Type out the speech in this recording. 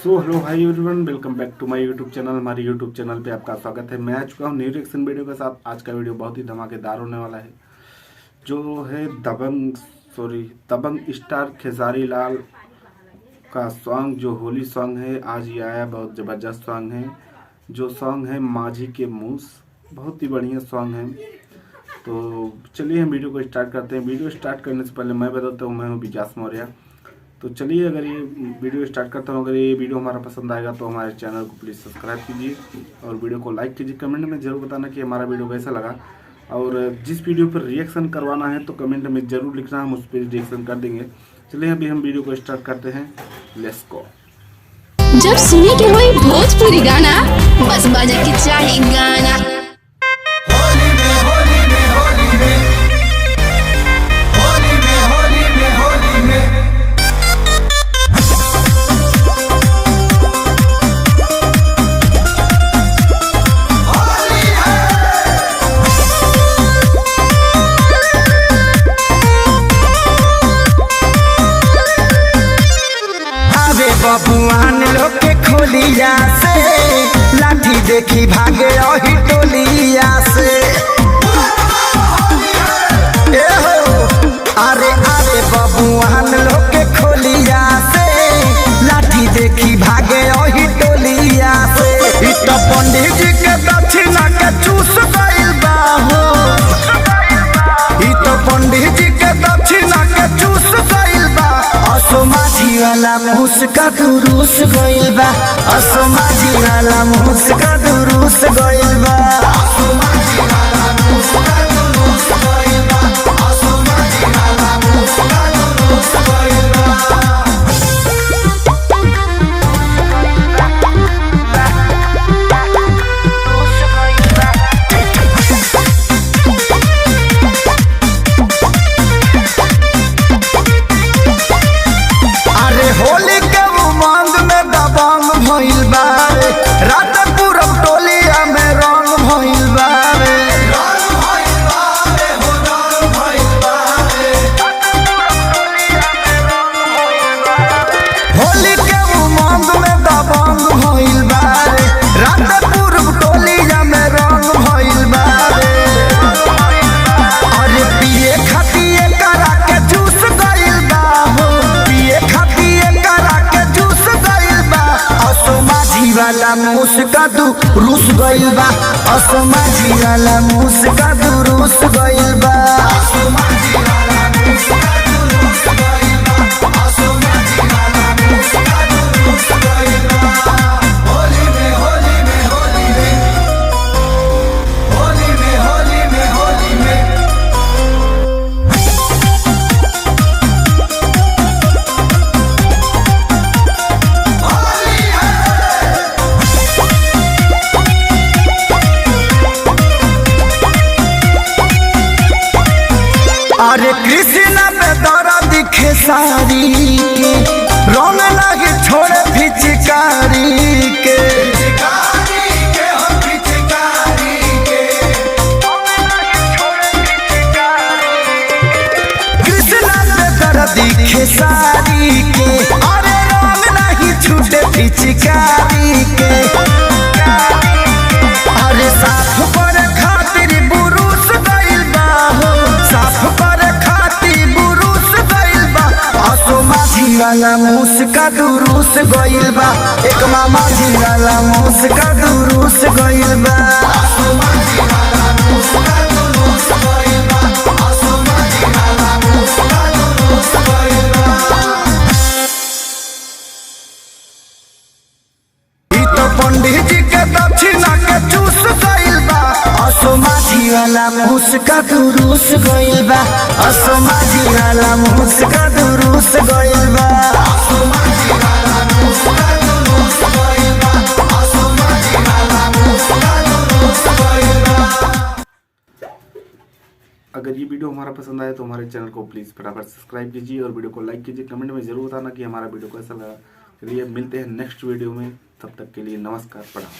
Hello hi everyone, welcome back to my YouTube channel. हमारे YouTube channel पे आपका स्वागत है। मैं आ चुका हूँ न्यू रिएक्शन वीडियो के साथ। आज का वीडियो बहुत ही धमाकेदार होने वाला है, जो है दबंग स्टार खेसारी लाल का सॉन्ग, जो होली सॉन्ग है। आज ये आया, बहुत ज़बरदस्त सॉन्ग है। जो सॉन्ग है माझी के मूस, बहुत ही बढ़िया सॉन्ग है। तो चलिए हम वीडियो को स्टार्ट करते हैं। वीडियो स्टार्ट करने से पहले मैं बताता हूँ, मैं हूँ विकास मौर्य। तो चलिए, अगर ये वीडियो स्टार्ट करता हूँ, अगर ये वीडियो हमारा पसंद आएगा तो हमारे चैनल को प्लीज़ सब्सक्राइब कीजिए और वीडियो को लाइक कीजिए। कमेंट में ज़रूर बताना कि हमारा वीडियो कैसा लगा, और जिस वीडियो पर रिएक्शन करवाना है तो कमेंट में ज़रूर लिखना, हम उस पर रिएक्शन कर देंगे। चलिए अभी हम वीडियो को स्टार्ट करते हैं। Let's go. जब सुने के होई भोजपुरी गाना, बस बजे के चाही गाना। बबुआन लोग के खोलिया से लाठी देखी भागे रही टोलिया से। ए हो अरे अरे बबुआन लोग के खोलिया से लाठी देखी भागे रही टोलिया से। इ तो पंडित जी के दक्षिणा के चूस गइल बा हो, इ तो पंडित जी के दक्षिणा के चूस गइल बा। असमाजी वाला मुस्का दुरुस गइल बा, असमाजी वाला मुस्का दुरुस गइल बा। असमाजी वाला मुस्का दुरुस गइल बा, असमाजी वाला मुस्का दुरुस गइल बा। होली के उमंग में दबंग भइल बा रे, रात पूरब टोलिया में रंग भइल बा रे। रंग भइल बा रे, हो रंग भइल बा रे, होली के उमंग में दबंग भइल बा रे, रात पूरब टोलिया में रंग भइल बा रे। अरे पिए खातिर करा के जूस गइल बा हो, पिए खातिर असमाजी वाला मुस्का दुरुस गइल बा, असमाजी वाला मुस्का दुरुस गइल बा। असमाजी वाला मुस्का दुरुस गइल बा, असमाजी वाला मुस्का दुरुस गइल बा। होली में होली में होली में होली में होली में होली में अरे कृष्णा पे दौरा दिखे सारी के, रंग लगे छोड़े पिचकारी के। कृष्णा पे दौरा दिखे सारी के, अरे रंग नहीं छूटे पिचकारी के। अरे साफ पर खातिर बुरुस गइल बा हो, साफ वाला मुस्का दुरुस गइल बा, एक मामाजी वाला मुस्का दुरुस गइल बा। असमाजी वाला मुस्का दुरुस गइल बा, असमाजी वाला मुस्का दुरुस गइल बा। इ तो पंडित जी के दक्षिणा के चूस गइल बा, असमाजी वाला मुस्का दुरुस गइल बा, असमाजी वाला मुस्का दुरुस गइल बा। असमाजी वाला मुस्का दुरुस गइल बा, असमाजी वाला मुस्का दुरुस गइल बा। अगर ये वीडियो हमारा पसंद आए तो हमारे चैनल को प्लीज़ फटाफट सब्सक्राइब कीजिए और वीडियो को लाइक कीजिए। कमेंट में ज़रूर बताना कि हमारा वीडियो कैसा लगा। चलिए मिलते हैं नेक्स्ट वीडियो में, तब तक के लिए नमस्कार, प्रणाम।